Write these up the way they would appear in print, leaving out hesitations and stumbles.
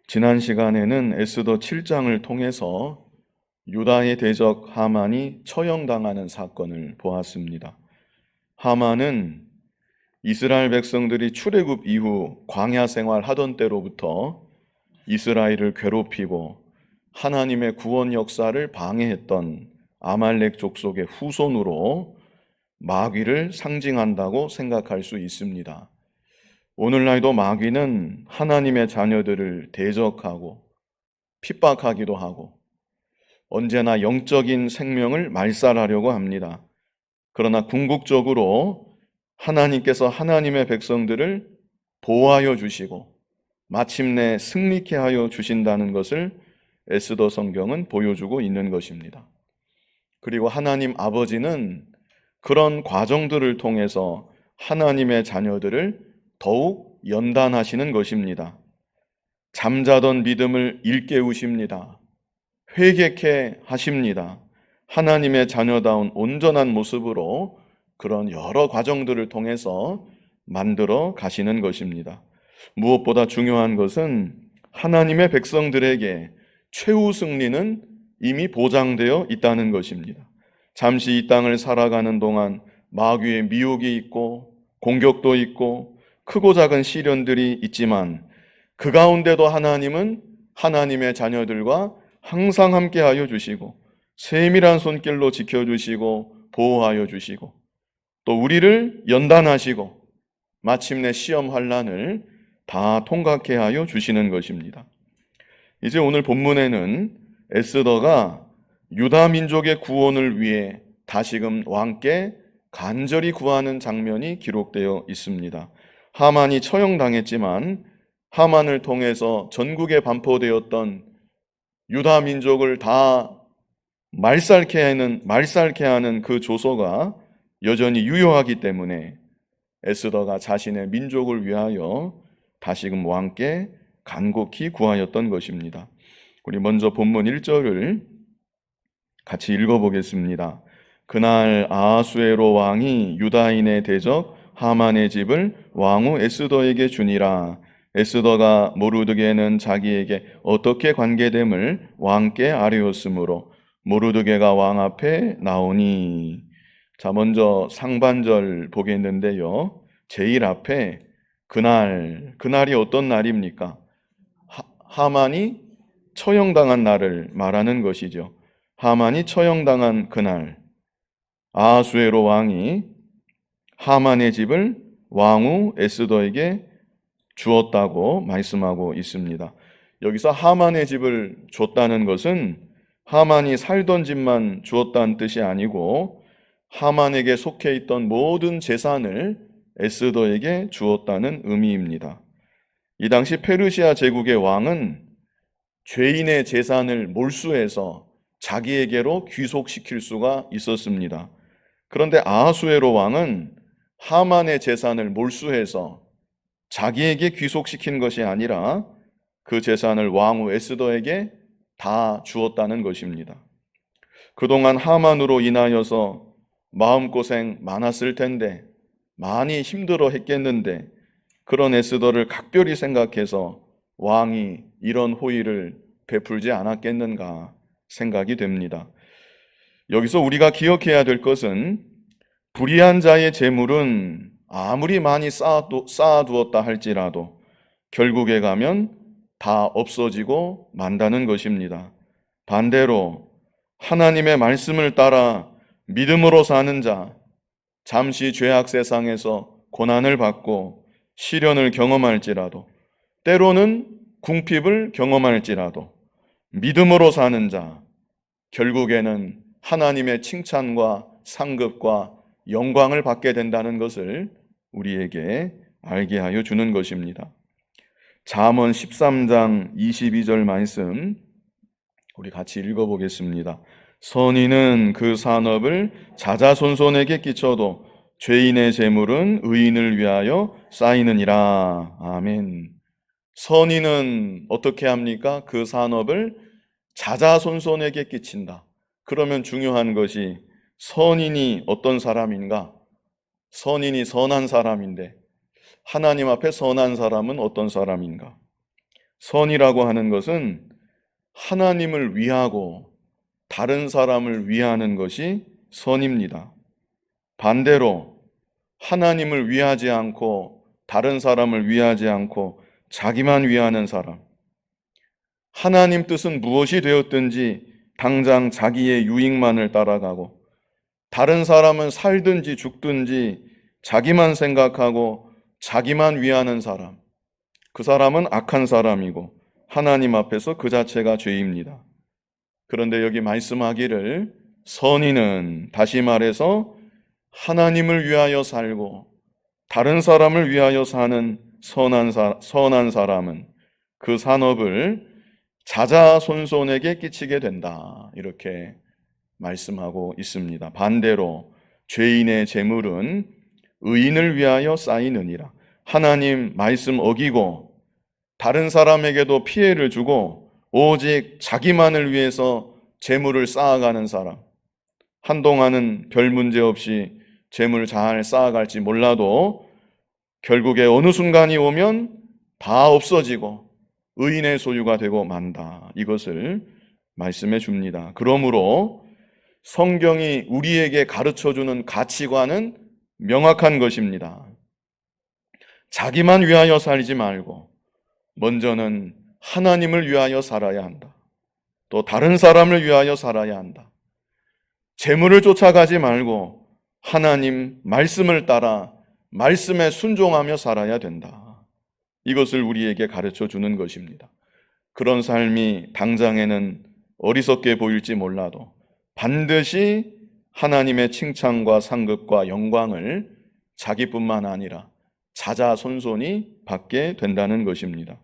지난 시간에는 에스더 7장을 통해서 유다의 대적 하만이 처형당하는 사건을 보았습니다. 하만은 이스라엘 백성들이 출애굽 이후 광야 생활하던 때로부터 이스라엘을 괴롭히고 하나님의 구원 역사를 방해했던 아말렉 족속의 후손으로 마귀를 상징한다고 생각할 수 있습니다. 오늘날도 마귀는 하나님의 자녀들을 대적하고 핍박하기도 하고 언제나 영적인 생명을 말살하려고 합니다. 그러나 궁극적으로 하나님께서 하나님의 백성들을 보호하여 주시고 마침내 승리케 하여 주신다는 것을 에스더 성경은 보여주고 있는 것입니다. 그리고 하나님 아버지는 그런 과정들을 통해서 하나님의 자녀들을 더욱 연단하시는 것입니다. 잠자던 믿음을 일깨우십니다. 회개케 하십니다. 하나님의 자녀다운 온전한 모습으로 그런 여러 과정들을 통해서 만들어 가시는 것입니다. 무엇보다 중요한 것은 하나님의 백성들에게 최후 승리는 이미 보장되어 있다는 것입니다. 잠시 이 땅을 살아가는 동안 마귀의 미혹이 있고 공격도 있고 크고 작은 시련들이 있지만 그 가운데도 하나님은 하나님의 자녀들과 항상 함께하여 주시고 세밀한 손길로 지켜주시고 보호하여 주시고 또 우리를 연단하시고 마침내 시험 환난을 다 통과케 하여 주시는 것입니다. 이제 오늘 본문에는 에스더가 유다 민족의 구원을 위해 다시금 왕께 간절히 구하는 장면이 기록되어 있습니다. 하만이 처형당했지만 하만을 통해서 전국에 반포되었던 유다 민족을 다 말살케 하는 그 조소가 여전히 유효하기 때문에 에스더가 자신의 민족을 위하여 다시금 왕께 간곡히 구하였던 것입니다. 우리 먼저 본문 1절을 같이 읽어보겠습니다. 그날 아하수에로 왕이 유다인의 대적 하만의 집을 왕후 에스더에게 주니라. 에스더가 모르드게는 자기에게 어떻게 관계됨을 왕께 아뢰었으므로 모르드게가 왕 앞에 나오니. 자, 먼저 상반절 보겠는데요. 제일 앞에 그날이 어떤 날입니까? 하만이 처형당한 날을 말하는 것이죠. 하만이 처형당한 그날, 아하수에로 왕이 하만의 집을 왕후 에스더에게 주었다고 말씀하고 있습니다. 여기서 하만의 집을 줬다는 것은 하만이 살던 집만 주었다는 뜻이 아니고 하만에게 속해 있던 모든 재산을 에스더에게 주었다는 의미입니다. 이 당시 페르시아 제국의 왕은 죄인의 재산을 몰수해서 자기에게로 귀속시킬 수가 있었습니다. 그런데 아하수에로 왕은 하만의 재산을 몰수해서 자기에게 귀속시킨 것이 아니라 그 재산을 왕후 에스더에게 다 주었다는 것입니다. 그동안 하만으로 인하여서 마음고생 많았을 텐데 많이 힘들어 했겠는데 그런 에스더를 각별히 생각해서 왕이 이런 호의를 베풀지 않았겠는가 생각이 됩니다. 여기서 우리가 기억해야 될 것은 불의한 자의 재물은 아무리 많이 쌓아두었다 할지라도 결국에 가면 다 없어지고 만다는 것입니다. 반대로 하나님의 말씀을 따라 믿음으로 사는 자, 잠시 죄악 세상에서 고난을 받고 시련을 경험할지라도 때로는 궁핍을 경험할지라도 믿음으로 사는 자, 결국에는 하나님의 칭찬과 상급과 영광을 받게 된다는 것을 우리에게 알게 하여 주는 것입니다. 잠언 13장 22절 말씀 우리 같이 읽어보겠습니다. 선인은 그 산업을 자자손손에게 끼쳐도 죄인의 재물은 의인을 위하여 쌓이느니라. 아멘. 선인은 어떻게 합니까? 그 산업을 자자손손에게 끼친다. 그러면 중요한 것이 선인이 어떤 사람인가? 선인이 선한 사람인데 하나님 앞에 선한 사람은 어떤 사람인가? 선이라고 하는 것은 하나님을 위하고 다른 사람을 위하는 것이 선입니다. 반대로 하나님을 위하지 않고 다른 사람을 위하지 않고 자기만 위하는 사람, 하나님 뜻은 무엇이 되었든지 당장 자기의 유익만을 따라가고 다른 사람은 살든지 죽든지 자기만 생각하고 자기만 위하는 사람, 그 사람은 악한 사람이고 하나님 앞에서 그 자체가 죄입니다. 그런데 여기 말씀하기를 선인은, 다시 말해서 하나님을 위하여 살고 다른 사람을 위하여 사는 선한 사람은 그 산업을 자자손손에게 끼치게 된다, 이렇게 말씀하고 있습니다. 반대로 죄인의 재물은 의인을 위하여 쌓이느니라. 하나님 말씀 어기고 다른 사람에게도 피해를 주고 오직 자기만을 위해서 재물을 쌓아가는 사람, 한동안은 별 문제 없이 재물을 잘 쌓아갈지 몰라도 결국에 어느 순간이 오면 다 없어지고 의인의 소유가 되고 만다, 이것을 말씀해 줍니다. 그러므로 성경이 우리에게 가르쳐주는 가치관은 명확한 것입니다. 자기만 위하여 살지 말고 먼저는 하나님을 위하여 살아야 한다. 또 다른 사람을 위하여 살아야 한다. 재물을 쫓아가지 말고 하나님 말씀을 따라 말씀에 순종하며 살아야 된다. 이것을 우리에게 가르쳐 주는 것입니다. 그런 삶이 당장에는 어리석게 보일지 몰라도 반드시 하나님의 칭찬과 상급과 영광을 자기뿐만 아니라 자자손손이 받게 된다는 것입니다.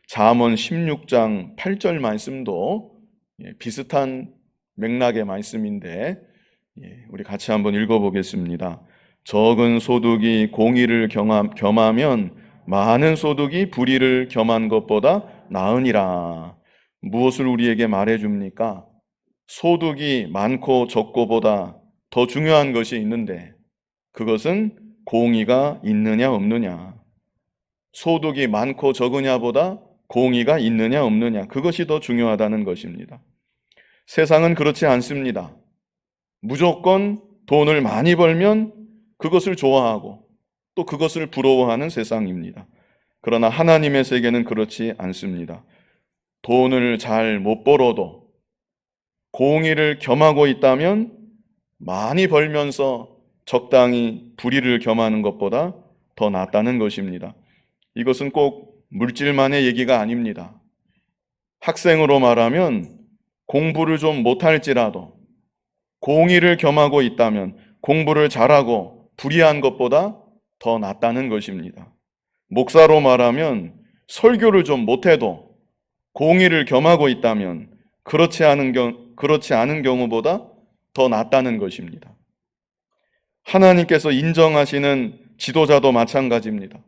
잠언 16장 8절 말씀도 비슷한 맥락의 말씀인데 우리 같이 한번 읽어보겠습니다. 적은 소득이 공의를 겸하면 많은 소득이 불의를 겸한 것보다 나으니라. 무엇을 우리에게 말해줍니까? 소득이 많고 적고보다 더 중요한 것이 있는데 그것은 공의가 있느냐 없느냐. 소득이 많고 적으냐보다 공의가 있느냐 없느냐, 그것이 더 중요하다는 것입니다. 세상은 그렇지 않습니다. 무조건 돈을 많이 벌면 그것을 좋아하고 또 그것을 부러워하는 세상입니다. 그러나 하나님의 세계는 그렇지 않습니다. 돈을 잘 못 벌어도 공의를 겸하고 있다면 많이 벌면서 적당히 불의를 겸하는 것보다 더 낫다는 것입니다. 이것은 꼭 물질만의 얘기가 아닙니다. 학생으로 말하면 공부를 좀 못할지라도 공의를 겸하고 있다면 공부를 잘하고 불의한 것보다 더 낫다는 것입니다. 목사로 말하면 설교를 좀 못해도 공의를 겸하고 있다면 그렇지 않은 경우보다 더 낫다는 것입니다. 하나님께서 인정하시는 지도자도 마찬가지입니다.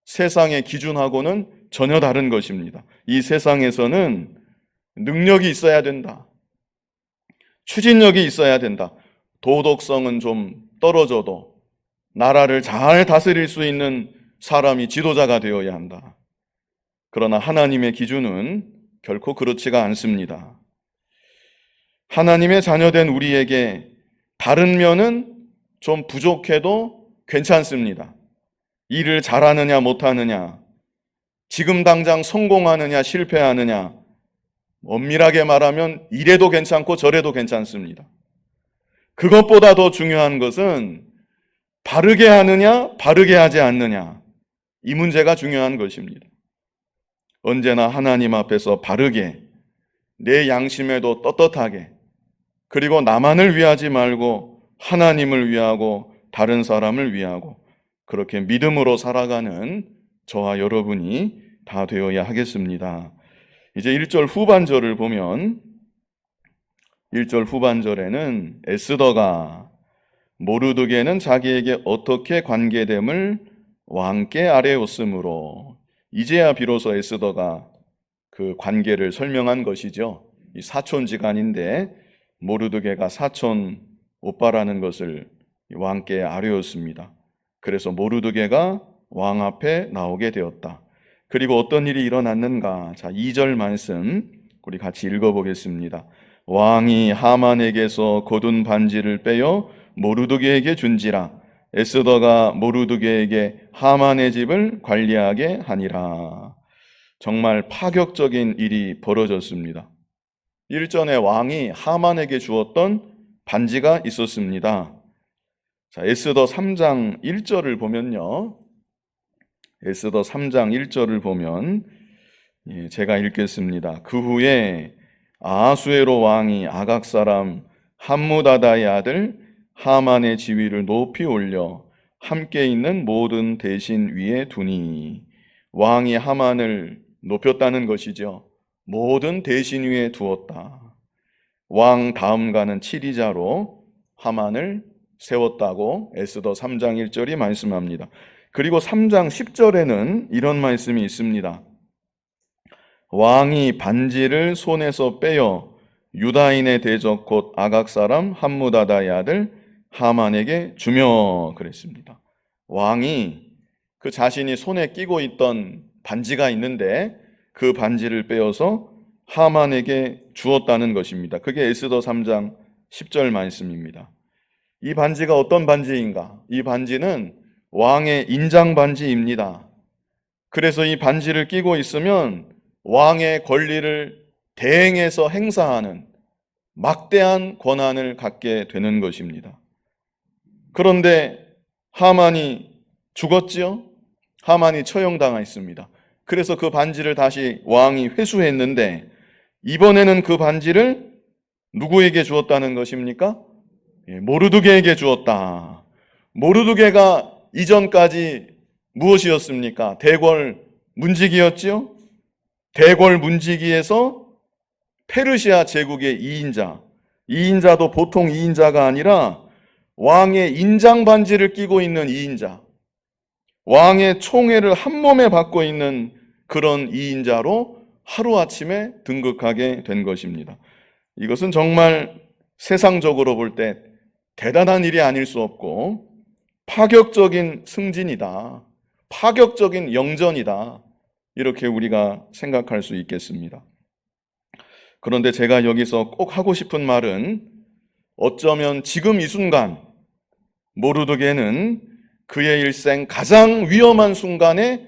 세상의 기준하고는 전혀 다른 것입니다. 이 세상에서는 능력이 있어야 된다. 추진력이 있어야 된다. 도덕성은 좀 떨어져도 나라를 잘 다스릴 수 있는 사람이 지도자가 되어야 한다. 그러나 하나님의 기준은 결코 그렇지가 않습니다. 하나님의 자녀된 우리에게 다른 면은 좀 부족해도 괜찮습니다. 일을 잘하느냐 못하느냐, 지금 당장 성공하느냐 실패하느냐, 엄밀하게 말하면 이래도 괜찮고 저래도 괜찮습니다. 그것보다 더 중요한 것은 바르게 하느냐 바르게 하지 않느냐, 이 문제가 중요한 것입니다. 언제나 하나님 앞에서 바르게, 내 양심에도 떳떳하게, 그리고 나만을 위하지 말고 하나님을 위하고 다른 사람을 위하고 그렇게 믿음으로 살아가는 저와 여러분이 다 되어야 하겠습니다. 이제 1절 후반절을 보면 1절 후반절에는 에스더가 모르드게는 자기에게 어떻게 관계됨을 왕께 아뢰었으므로, 이제야 비로소 에스더가 그 관계를 설명한 것이죠. 이 사촌지간인데 모르드게가 사촌 오빠라는 것을 왕께 아뢰었습니다. 그래서 모르드게가 왕 앞에 나오게 되었다. 그리고 어떤 일이 일어났는가? 자, 2절 말씀 우리 같이 읽어보겠습니다. 왕이 하만에게서 거둔 반지를 빼어 모르드게에게 준지라. 에스더가 모르드게에게 하만의 집을 관리하게 하니라. 정말 파격적인 일이 벌어졌습니다. 일전에 왕이 하만에게 주었던 반지가 있었습니다. 자, 에스더 3장 1절을 보면요. 에스더 3장 1절을 보면 제가 읽겠습니다. 그 후에 아하수에로 왕이 아각 사람 함무다다의 아들 하만의 지위를 높이 올려 함께 있는 모든 대신 위에 두니. 왕이 하만을 높였다는 것이죠. 모든 대신 위에 두었다. 왕 다음가는 치리자로 하만을 세웠다고 에스더 3장 1절이 말씀합니다. 그리고 3장 10절에는 이런 말씀이 있습니다. 왕이 반지를 손에서 빼어 유다인의 대적 곧 아각 사람 함무다다의 아들 하만에게 주며 그랬습니다. 왕이 그 자신이 손에 끼고 있던 반지가 있는데 그 반지를 빼어서 하만에게 주었다는 것입니다. 그게 에스더 3장 10절 말씀입니다. 이 반지가 어떤 반지인가? 이 반지는 왕의 인장 반지입니다. 그래서 이 반지를 끼고 있으면 왕의 권리를 대행해서 행사하는 막대한 권한을 갖게 되는 것입니다. 그런데 하만이 죽었지요? 하만이 처형당했습니다. 그래서 그 반지를 다시 왕이 회수했는데 이번에는 그 반지를 누구에게 주었다는 것입니까? 모르드게에게 주었다. 모르드게가 이전까지 무엇이었습니까? 대궐 문지기였지요? 대궐 문지기에서 페르시아 제국의 2인자, 2인자도 보통 2인자가 아니라 왕의 인장 반지를 끼고 있는 2인자, 왕의 총애를 한 몸에 받고 있는 그런 2인자로 하루아침에 등극하게 된 것입니다. 이것은 정말 세상적으로 볼 때 대단한 일이 아닐 수 없고 파격적인 승진이다. 파격적인 영전이다. 이렇게 우리가 생각할 수 있겠습니다. 그런데 제가 여기서 꼭 하고 싶은 말은 어쩌면 지금 이 순간 모르드게는 그의 일생 가장 위험한 순간에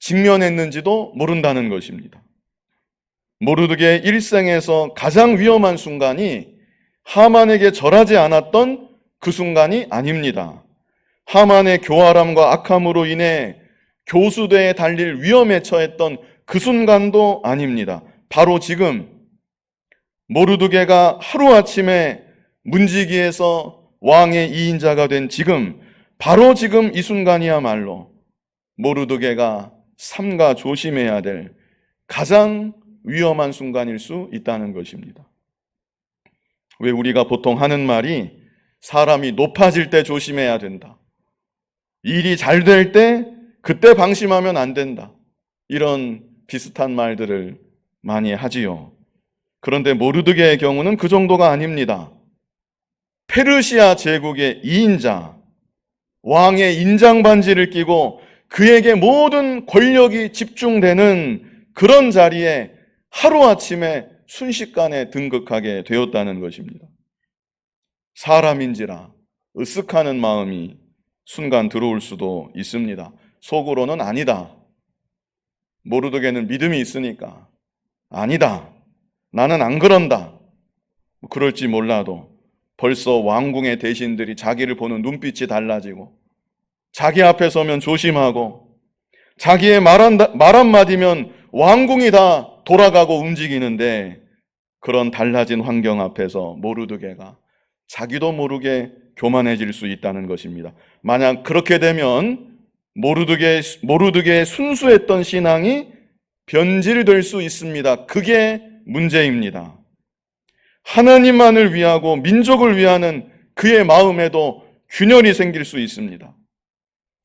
직면했는지도 모른다는 것입니다. 모르드게의 일생에서 가장 위험한 순간이 하만에게 절하지 않았던 그 순간이 아닙니다. 하만의 교활함과 악함으로 인해 교수대에 달릴 위험에 처했던 그 순간도 아닙니다. 바로 지금 모르드게가 하루아침에 문지기에서 왕의 2인자가 된 지금, 바로 지금 이 순간이야말로 모르드게가 삼가 조심해야 될 가장 위험한 순간일 수 있다는 것입니다. 왜 우리가 보통 하는 말이 사람이 높아질 때 조심해야 된다. 일이 잘 될 때 그때 방심하면 안 된다. 이런 비슷한 말들을 많이 하지요. 그런데 모르드게의 경우는 그 정도가 아닙니다. 페르시아 제국의 2인자, 왕의 인장 반지를 끼고 그에게 모든 권력이 집중되는 그런 자리에 하루아침에 순식간에 등극하게 되었다는 것입니다. 사람인지라 으쓱하는 마음이 순간 들어올 수도 있습니다. 속으로는 아니다. 모르드게는 믿음이 있으니까 아니다. 나는 안 그런다. 그럴지 몰라도 벌써 왕궁의 대신들이 자기를 보는 눈빛이 달라지고 자기 앞에 서면 조심하고 자기의 말 한마디면 왕궁이 다 돌아가고 움직이는데 그런 달라진 환경 앞에서 모르드게가 자기도 모르게 교만해질 수 있다는 것입니다. 만약 그렇게 되면 모르드게의 순수했던 신앙이 변질될 수 있습니다. 그게 문제입니다. 하나님만을 위하고 민족을 위하는 그의 마음에도 균열이 생길 수 있습니다.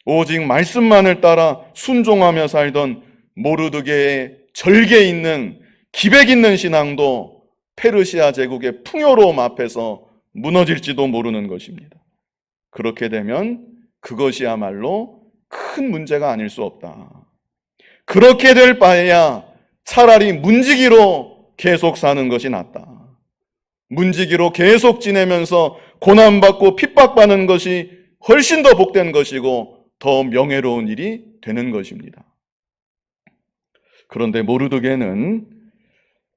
오직 말씀만을 따라 순종하며 살던 모르드게의 절개 있는 기백 있는 신앙도 페르시아 제국의 풍요로움 앞에서 무너질지도 모르는 것입니다. 그렇게 되면 그것이야말로 큰 문제가 아닐 수 없다. 그렇게 될 바에야 차라리 문지기로 계속 사는 것이 낫다. 문지기로 계속 지내면서 고난받고 핍박받는 것이 훨씬 더 복된 것이고 더 명예로운 일이 되는 것입니다. 그런데 모르드게는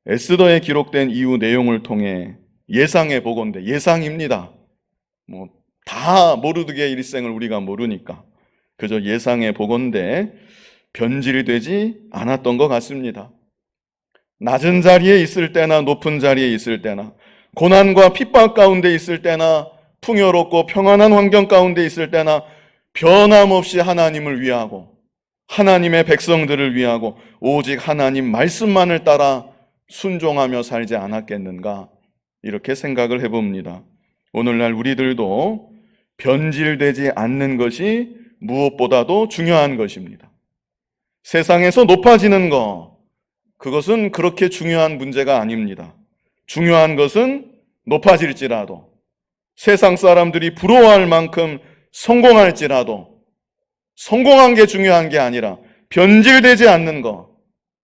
에스더에 기록된 이후 내용을 통해 예상해 보건대, 예상입니다. 다 모르드게의 일생을 우리가 모르니까 그저 예상해 보건대 변질되지 않았던 것 같습니다. 낮은 자리에 있을 때나 높은 자리에 있을 때나 고난과 핍박 가운데 있을 때나 풍요롭고 평안한 환경 가운데 있을 때나 변함없이 하나님을 위하고 하나님의 백성들을 위하고 오직 하나님 말씀만을 따라 순종하며 살지 않았겠는가, 이렇게 생각을 해봅니다. 오늘날 우리들도 변질되지 않는 것이 무엇보다도 중요한 것입니다. 세상에서 높아지는 것, 그것은 그렇게 중요한 문제가 아닙니다. 중요한 것은 높아질지라도, 세상 사람들이 부러워할 만큼 성공할지라도 성공한 게 중요한 게 아니라 변질되지 않는 것,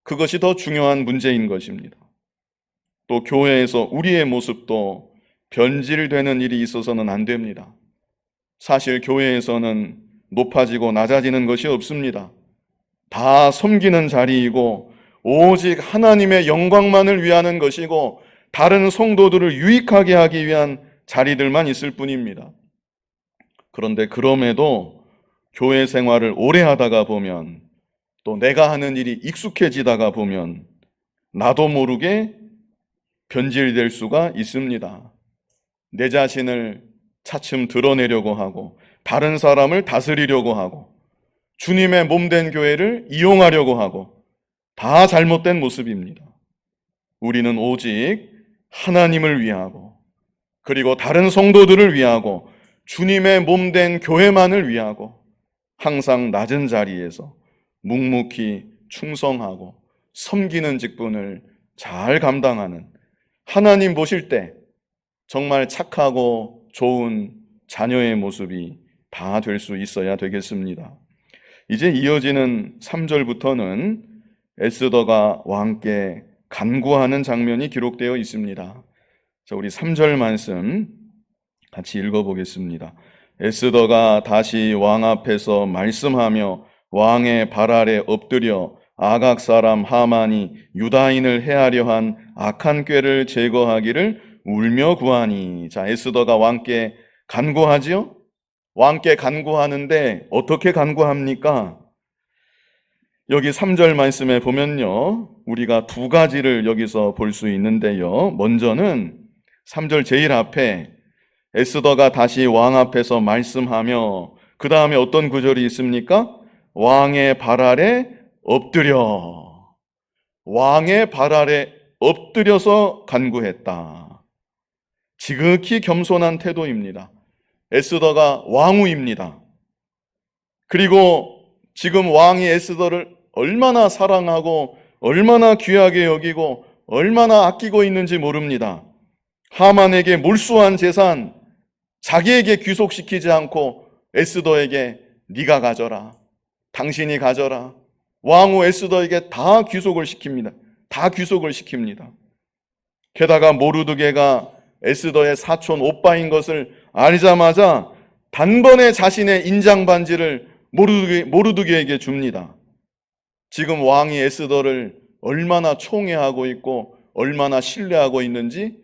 그것이 더 중요한 문제인 것입니다. 또 교회에서 우리의 모습도 변질되는 일이 있어서는 안 됩니다. 사실 교회에서는 높아지고 낮아지는 것이 없습니다. 다 섬기는 자리이고 오직 하나님의 영광만을 위하는 것이고 다른 성도들을 유익하게 하기 위한 자리들만 있을 뿐입니다. 그런데 그럼에도 교회 생활을 오래 하다가 보면, 또 내가 하는 일이 익숙해지다가 보면 나도 모르게 변질될 수가 있습니다. 내 자신을 차츰 드러내려고 하고 다른 사람을 다스리려고 하고 주님의 몸된 교회를 이용하려고 하고, 다 잘못된 모습입니다. 우리는 오직 하나님을 위하고 그리고 다른 성도들을 위하고 주님의 몸된 교회만을 위하고 항상 낮은 자리에서 묵묵히 충성하고 섬기는 직분을 잘 감당하는, 하나님 보실 때 정말 착하고 좋은 자녀의 모습이 다 될 수 있어야 되겠습니다. 이제 이어지는 3절부터는 에스더가 왕께 간구하는 장면이 기록되어 있습니다. 자, 우리 3절 말씀 같이 읽어보겠습니다. 에스더가 다시 왕 앞에서 말씀하며 왕의 발 아래 엎드려 아각 사람 하만이 유다인을 해하려 한 악한 꾀를 제거하기를 울며 구하니. 자, 에스더가 왕께 간구하지요? 왕께 간구하는데 어떻게 간구합니까? 여기 3절 말씀에 보면요, 우리가 두 가지를 여기서 볼 수 있는데요. 먼저는 3절 제일 앞에 에스더가 다시 왕 앞에서 말씀하며, 그 다음에 어떤 구절이 있습니까? 왕의 발 아래 엎드려. 왕의 발 아래 엎드려서 간구했다. 지극히 겸손한 태도입니다. 에스더가 왕후입니다. 그리고 지금 왕이 에스더를 얼마나 사랑하고 얼마나 귀하게 여기고 얼마나 아끼고 있는지 모릅니다. 하만에게 몰수한 재산 자기에게 귀속시키지 않고 에스더에게 네가 가져라, 당신이 가져라, 왕후 에스더에게 다 귀속을 시킵니다. 다 귀속을 시킵니다. 게다가 모르드게가 에스더의 사촌 오빠인 것을 알자마자 단번에 자신의 인장 반지를 모르드게에게 줍니다. 지금 왕이 에스더를 얼마나 총애하고 있고 얼마나 신뢰하고 있는지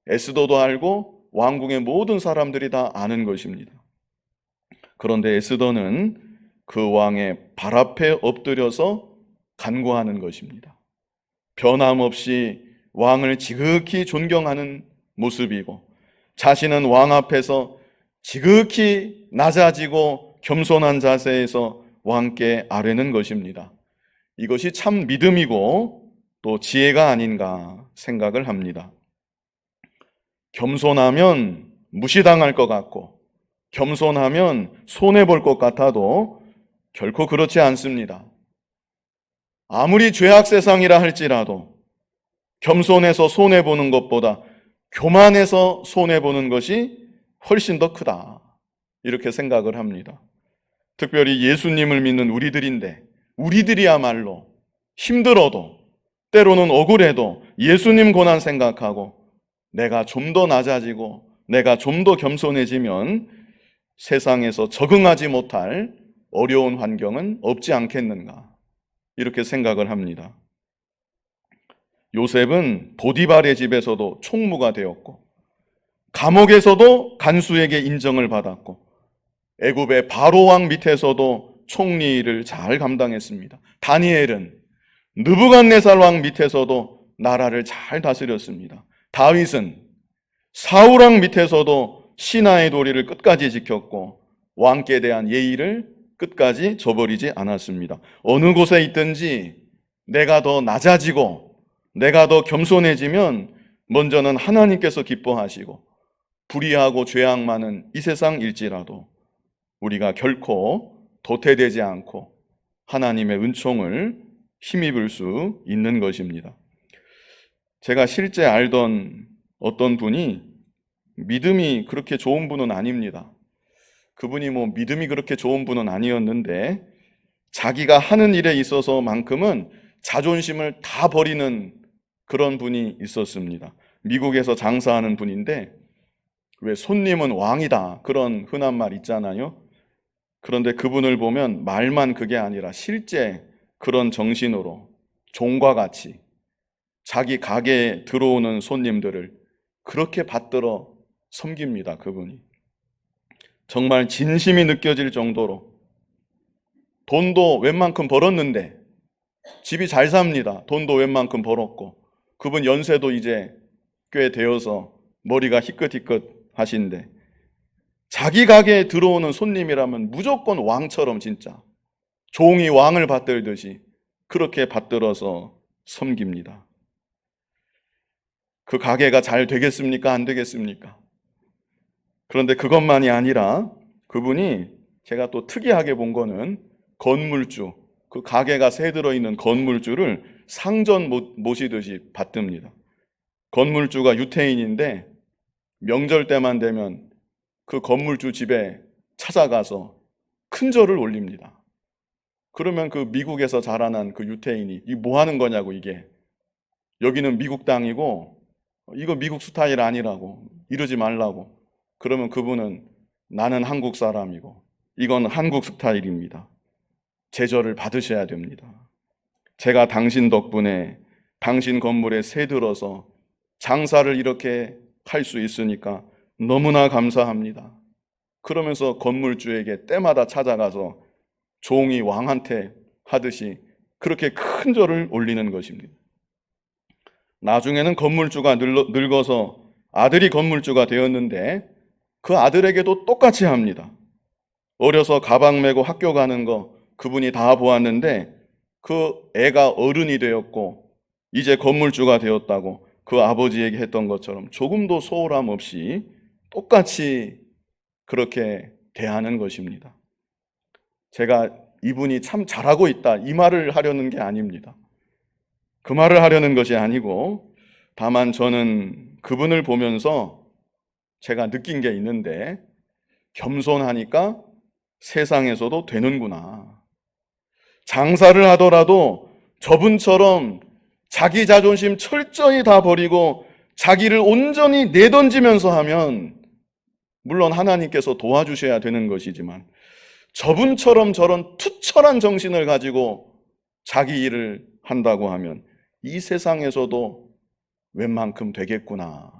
에스더도 알고 왕궁의 모든 사람들이 다 아는 것입니다. 그런데 에스더는 그 왕의 발 앞에 엎드려서 간구하는 것입니다. 변함없이 왕을 지극히 존경하는 모습이고 자신은 왕 앞에서 지극히 낮아지고 겸손한 자세에서 왕께 아뢰는 것입니다. 이것이 참 믿음이고 또 지혜가 아닌가 생각을 합니다. 겸손하면 무시당할 것 같고 겸손하면 손해볼 것 같아도 결코 그렇지 않습니다. 아무리 죄악 세상이라 할지라도 겸손해서 손해보는 것보다 교만해서 손해보는 것이 훨씬 더 크다, 이렇게 생각을 합니다. 특별히 예수님을 믿는 우리들인데 우리들이야말로 힘들어도, 때로는 억울해도 예수님 고난 생각하고 내가 좀 더 낮아지고 내가 좀 더 겸손해지면 세상에서 적응하지 못할 어려운 환경은 없지 않겠는가, 이렇게 생각을 합니다. 요셉은 보디발의 집에서도 총무가 되었고 감옥에서도 간수에게 인정을 받았고 애굽의 바로왕 밑에서도 총리를 잘 감당했습니다. 다니엘은 느부갓네살 왕 밑에서도 나라를 잘 다스렸습니다. 다윗은 사울왕 밑에서도 신하의 도리를 끝까지 지켰고 왕께 대한 예의를 끝까지 저버리지 않았습니다. 어느 곳에 있든지 내가 더 낮아지고 내가 더 겸손해지면 먼저는 하나님께서 기뻐하시고 불의하고 죄악 많은 이 세상일지라도 우리가 결코 도태되지 않고 하나님의 은총을 힘입을 수 있는 것입니다. 제가 실제 알던 어떤 분이 믿음이 그렇게 좋은 분은 아닙니다. 그분이 믿음이 그렇게 좋은 분은 아니었는데 자기가 하는 일에 있어서만큼은 자존심을 다 버리는 그런 분이 있었습니다. 미국에서 장사하는 분인데 왜 손님은 왕이다 그런 흔한 말 있잖아요. 그런데 그분을 보면 말만 그게 아니라 실제 그런 정신으로 종과 같이 자기 가게에 들어오는 손님들을 그렇게 받들어 섬깁니다. 그분이 정말 진심이 느껴질 정도로 돈도 웬만큼 벌었는데 집이 잘 삽니다. 돈도 웬만큼 벌었고 그분 연세도 이제 꽤 되어서 머리가 희끗희끗 하신데 자기 가게에 들어오는 손님이라면 무조건 왕처럼 진짜 종이 왕을 받들듯이 그렇게 받들어서 섬깁니다. 그 가게가 잘 되겠습니까? 안 되겠습니까? 그런데 그것만이 아니라 그분이 제가 또 특이하게 본 거는 건물주, 그 가게가 새 들어있는 건물주를 상전 모시듯이 받듭니다. 건물주가 유태인인데 명절 때만 되면 그 건물주 집에 찾아가서 큰 절을 올립니다. 그러면 그 미국에서 자라난 그 유태인이 이 뭐 하는 거냐고, 이게 여기는 미국 땅이고 이거 미국 스타일 아니라고, 이러지 말라고. 그러면 그분은 나는 한국 사람이고 이건 한국 스타일입니다. 제절을 받으셔야 됩니다. 제가 당신 덕분에 당신 건물에 새 들어서 장사를 이렇게 할 수 있으니까 너무나 감사합니다. 그러면서 건물주에게 때마다 찾아가서 종이 왕한테 하듯이 그렇게 큰 절을 올리는 것입니다. 나중에는 건물주가 늙어서 아들이 건물주가 되었는데 그 아들에게도 똑같이 합니다. 어려서 가방 메고 학교 가는 거 그분이 다 보았는데 그 애가 어른이 되었고 이제 건물주가 되었다고 그 아버지에게 했던 것처럼 조금도 소홀함 없이 똑같이 그렇게 대하는 것입니다. 제가 이분이 참 잘하고 있다 이 말을 하려는 게 아닙니다. 그 말을 하려는 것이 아니고 다만 저는 그분을 보면서 제가 느낀 게 있는데 겸손하니까 세상에서도 되는구나. 장사를 하더라도 저분처럼 자기 자존심 철저히 다 버리고 자기를 온전히 내던지면서 하면 물론 하나님께서 도와주셔야 되는 것이지만 저분처럼 저런 투철한 정신을 가지고 자기 일을 한다고 하면 이 세상에서도 웬만큼 되겠구나.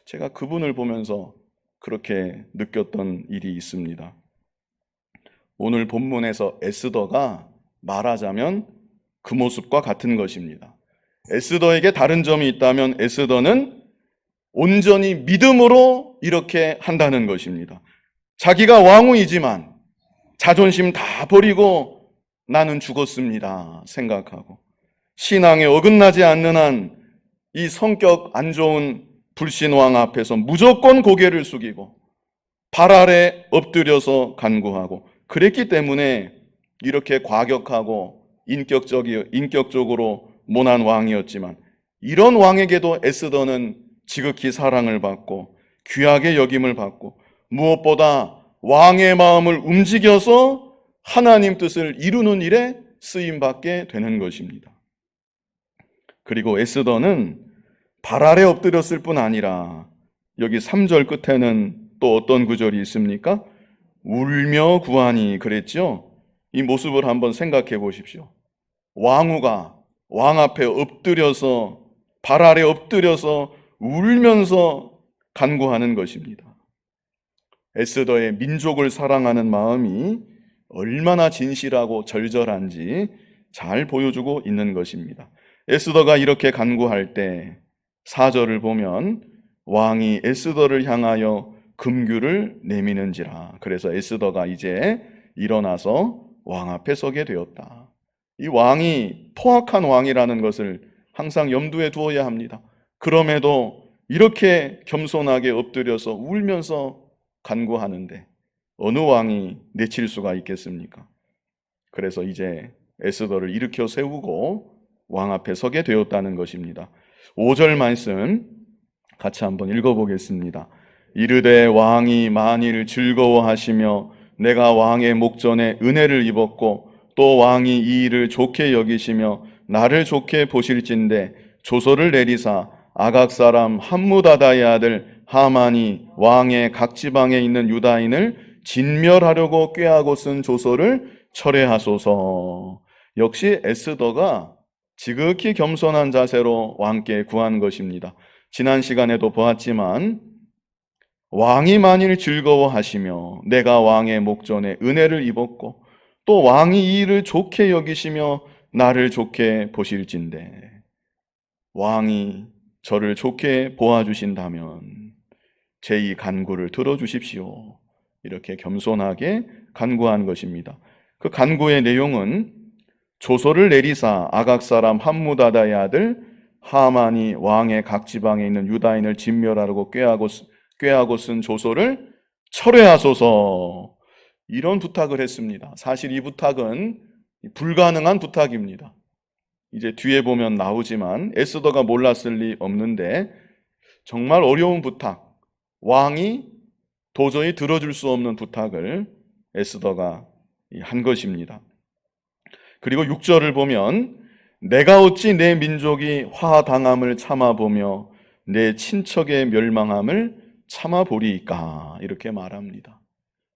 제가 그분을 보면서 그렇게 느꼈던 일이 있습니다. 오늘 본문에서 에스더가 말하자면 그 모습과 같은 것입니다. 에스더에게 다른 점이 있다면 에스더는 온전히 믿음으로 이렇게 한다는 것입니다. 자기가 왕후이지만 자존심 다 버리고 나는 죽었습니다 생각하고 신앙에 어긋나지 않는 한 이 성격 안 좋은 불신왕 앞에서 무조건 고개를 숙이고 발 아래 엎드려서 간구하고 그랬기 때문에 이렇게 과격하고 인격적으로 모난 왕이었지만 이런 왕에게도 에스더는 지극히 사랑을 받고 귀하게 여김을 받고 무엇보다 왕의 마음을 움직여서 하나님 뜻을 이루는 일에 쓰임받게 되는 것입니다. 그리고 에스더는 발 아래 엎드렸을 뿐 아니라 여기 3절 끝에는 또 어떤 구절이 있습니까? 울며 구하니 그랬죠? 이 모습을 한번 생각해 보십시오. 왕후가 왕 앞에 엎드려서 발 아래 엎드려서 울면서 간구하는 것입니다. 에스더의 민족을 사랑하는 마음이 얼마나 진실하고 절절한지 잘 보여주고 있는 것입니다. 에스더가 이렇게 간구할 때 4절을 보면 왕이 에스더를 향하여 금규를 내미는지라. 그래서 에스더가 이제 일어나서 왕 앞에 서게 되었다. 이 왕이 포악한 왕이라는 것을 항상 염두에 두어야 합니다. 그럼에도 이렇게 겸손하게 엎드려서 울면서 간구하는데 어느 왕이 내칠 수가 있겠습니까? 그래서 이제 에스더를 일으켜 세우고 왕 앞에 서게 되었다는 것입니다. 5절 말씀 같이 한번 읽어보겠습니다. 이르되 왕이 만일 즐거워하시며 내가 왕의 목전에 은혜를 입었고 또 왕이 이 일을 좋게 여기시며 나를 좋게 보실진대 조서를 내리사 아각 사람 함무다다의 아들 하만이 왕의 각 지방에 있는 유다인을 진멸하려고 꾀하고 쓴 조서를 철회하소서. 역시 에스더가 지극히 겸손한 자세로 왕께 구한 것입니다. 지난 시간에도 보았지만 왕이 만일 즐거워하시며 내가 왕의 목전에 은혜를 입었고 또 왕이 이 일을 좋게 여기시며 나를 좋게 보실진대 왕이 저를 좋게 보아주신다면 제 이 간구를 들어주십시오. 이렇게 겸손하게 간구한 것입니다. 그 간구의 내용은 조서를 내리사 아각 사람 함무다다의 아들 하만이 왕의 각 지방에 있는 유다인을 진멸하려고 꾀하고 쓴 조서를 철회하소서, 이런 부탁을 했습니다. 사실 이 부탁은 불가능한 부탁입니다. 이제 뒤에 보면 나오지만 에스더가 몰랐을 리 없는데 정말 어려운 부탁, 왕이 도저히 들어줄 수 없는 부탁을 에스더가 한 것입니다. 그리고 6절을 보면 내가 어찌 내 민족이 화당함을 참아보며 내 친척의 멸망함을 참아보리이까, 이렇게 말합니다.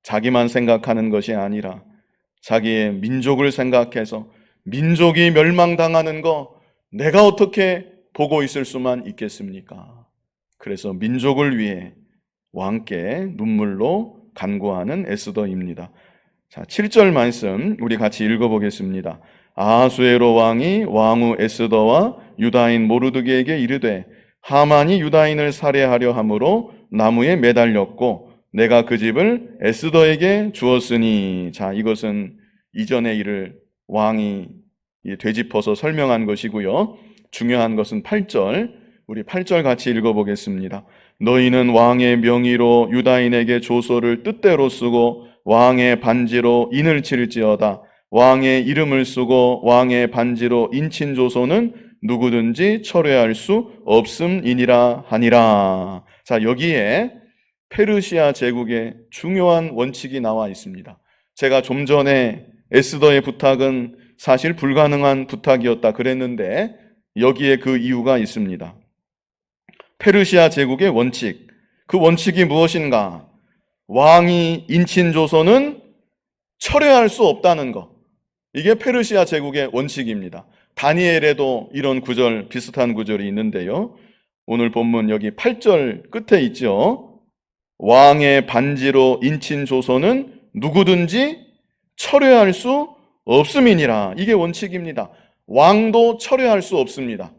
자기만 생각하는 것이 아니라 자기의 민족을 생각해서 민족이 멸망당하는 거 내가 어떻게 보고 있을 수만 있겠습니까? 그래서 민족을 위해 왕께 눈물로 간구하는 에스더입니다. 자, 7절 말씀 우리 같이 읽어보겠습니다. 아하수에로 왕이 왕후 에스더와 유다인 모르드게에게 이르되 하만이 유다인을 살해하려 함으로 나무에 매달렸고 내가 그 집을 에스더에게 주었으니. 자, 이것은 이전의 일을 왕이 되짚어서 설명한 것이고요. 중요한 것은 8절, 우리 8절 같이 읽어보겠습니다. 너희는 왕의 명의로 유다인에게 조서를 뜻대로 쓰고 왕의 반지로 인을 칠지어다. 왕의 이름을 쓰고 왕의 반지로 인친 조서는 누구든지 철회할 수 없음이니라 하니라. 자, 여기에 페르시아 제국의 중요한 원칙이 나와 있습니다. 제가 좀 전에 에스더의 부탁은 사실 불가능한 부탁이었다 그랬는데 여기에 그 이유가 있습니다. 페르시아 제국의 원칙, 그 원칙이 무엇인가? 왕이 인친 조서는 철회할 수 없다는 것. 이게 페르시아 제국의 원칙입니다. 다니엘에도 이런 구절, 비슷한 구절이 있는데요. 오늘 본문 여기 8절 끝에 있죠. 왕의 반지로 인친 조서는 누구든지 철회할 수 없음이니라. 이게 원칙입니다. 왕도 철회할 수 없습니다.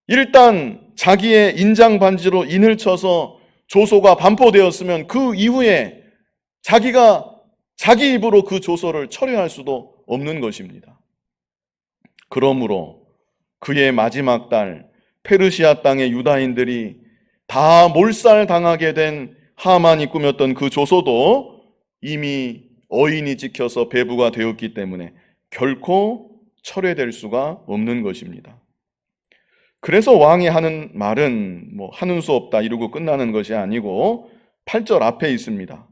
일단 자기의 인장 반지로 인을 쳐서 조서가 반포되었으면 그 이후에 자기가 자기 입으로 그 조서를 철회할 수도 없는 것입니다. 그러므로 그의 마지막 달 페르시아 땅의 유다인들이 다 몰살당하게 된 하만이 꾸몄던 그 조서도 이미 어인이 지켜서 배부가 되었기 때문에 결코 철회될 수가 없는 것입니다. 그래서 왕이 하는 말은 하는 수 없다 이러고 끝나는 것이 아니고 8절 앞에 있습니다.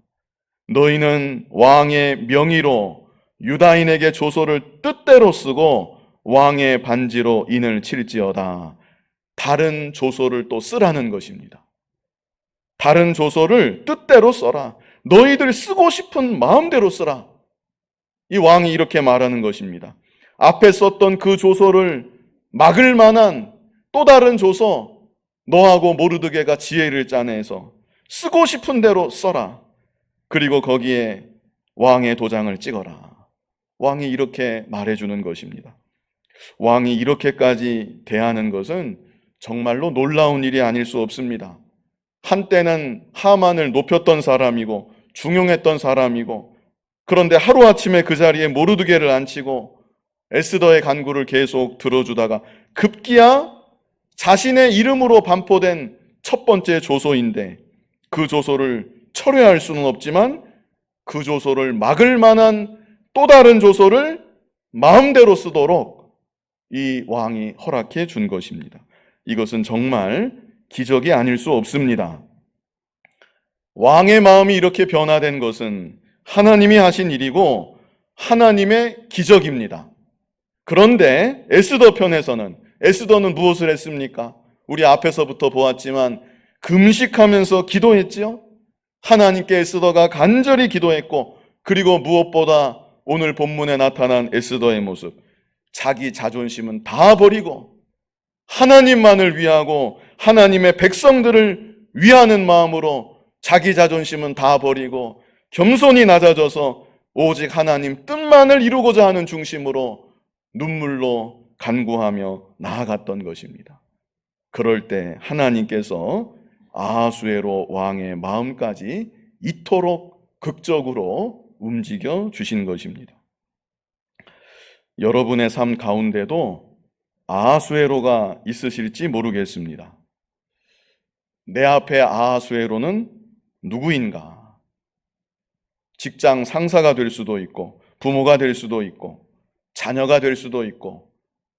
너희는 왕의 명의로 유다인에게 조서를 뜻대로 쓰고 왕의 반지로 인을 칠지어다. 다른 조소를 또 쓰라는 것입니다. 다른 조소를 뜻대로 써라. 너희들 쓰고 싶은 마음대로 쓰라. 이 왕이 이렇게 말하는 것입니다. 앞에 썼던 그 조소를 막을 만한 또 다른 조서 너하고 모르드게가 지혜를 짜내서 쓰고 싶은 대로 써라. 그리고 거기에 왕의 도장을 찍어라. 왕이 이렇게 말해주는 것입니다. 왕이 이렇게까지 대하는 것은 정말로 놀라운 일이 아닐 수 없습니다. 한때는 하만을 높였던 사람이고 중용했던 사람이고, 그런데 하루아침에 그 자리에 모르드게를 앉히고 에스더의 간구를 계속 들어주다가 급기야 자신의 이름으로 반포된 첫 번째 조소인데, 그 조소를 철회할 수는 없지만 그 조소를 막을 만한 또 다른 조소를 마음대로 쓰도록 이 왕이 허락해 준 것입니다. 이것은 정말 기적이 아닐 수 없습니다. 왕의 마음이 이렇게 변화된 것은 하나님이 하신 일이고 하나님의 기적입니다. 그런데 에스더 편에서는, 에스더는 무엇을 했습니까? 우리 앞에서부터 보았지만 금식하면서 기도했지요. 하나님께 에스더가 간절히 기도했고, 그리고 무엇보다 오늘 본문에 나타난 에스더의 모습, 자기 자존심은 다 버리고 하나님만을 위하고 하나님의 백성들을 위하는 마음으로 자기 자존심은 다 버리고 겸손히 낮아져서 오직 하나님 뜻만을 이루고자 하는 중심으로 눈물로 간구하며 나아갔던 것입니다. 그럴 때 하나님께서 아하수에로 왕의 마음까지 이토록 극적으로 움직여 주신 것입니다. 여러분의 삶 가운데도 아하수에로가 있으실지 모르겠습니다. 내 앞에 아하수에로는 누구인가? 직장 상사가 될 수도 있고, 부모가 될 수도 있고, 자녀가 될 수도 있고,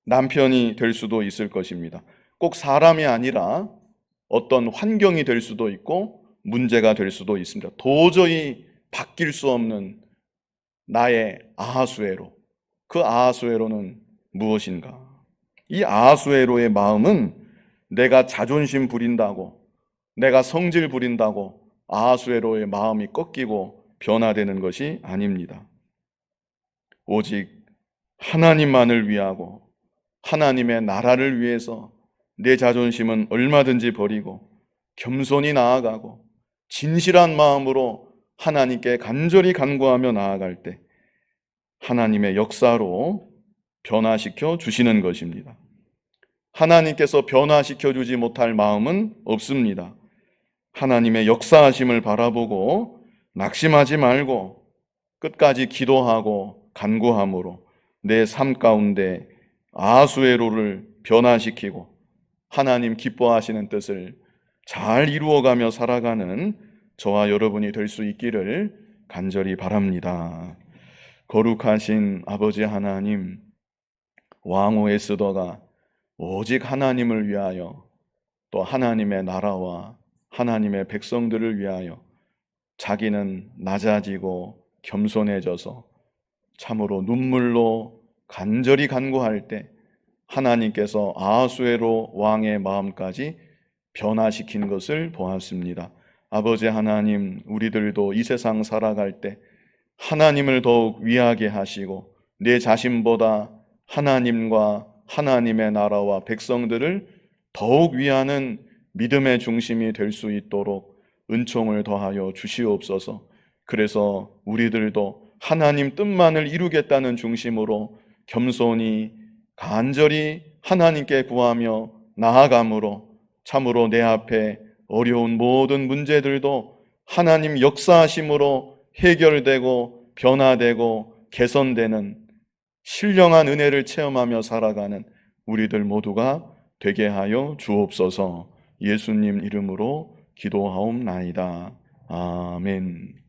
남편이 될 수도 있을 것입니다. 꼭 사람이 아니라 어떤 환경이 될 수도 있고 문제가 될 수도 있습니다. 도저히 바뀔 수 없는 나의 아하수에로. 그 아하수에로는 무엇인가? 이 아하수에로의 마음은 내가 자존심 부린다고, 내가 성질 부린다고 아하수에로의 마음이 꺾이고 변화되는 것이 아닙니다. 오직 하나님만을 위하고 하나님의 나라를 위해서 내 자존심은 얼마든지 버리고 겸손히 나아가고 진실한 마음으로 하나님께 간절히 간구하며 나아갈 때 하나님의 역사로 변화시켜 주시는 것입니다. 하나님께서 변화시켜 주지 못할 마음은 없습니다. 하나님의 역사하심을 바라보고 낙심하지 말고 끝까지 기도하고 간구함으로 내 삶 가운데 아하수에로를 변화시키고 하나님 기뻐하시는 뜻을 잘 이루어가며 살아가는 저와 여러분이 될 수 있기를 간절히 바랍니다. 거룩하신 아버지 하나님, 왕후 에스더가 오직 하나님을 위하여 또 하나님의 나라와 하나님의 백성들을 위하여 자기는 낮아지고 겸손해져서 참으로 눈물로 간절히 간구할 때 하나님께서 아하수에로 왕의 마음까지 변화시킨 것을 보았습니다. 아버지 하나님, 우리들도 이 세상 살아갈 때 하나님을 더욱 위하게 하시고 내 자신보다 하나님과 하나님의 나라와 백성들을 더욱 위하는 믿음의 중심이 될 수 있도록 은총을 더하여 주시옵소서. 그래서 우리들도 하나님 뜻만을 이루겠다는 중심으로 겸손히 간절히 하나님께 구하며 나아감으로 참으로 내 앞에 어려운 모든 문제들도 하나님 역사하심으로 해결되고 변화되고 개선되는 신령한 은혜를 체험하며 살아가는 우리들 모두가 되게 하여 주옵소서. 예수님 이름으로 기도하옵나이다. 아멘.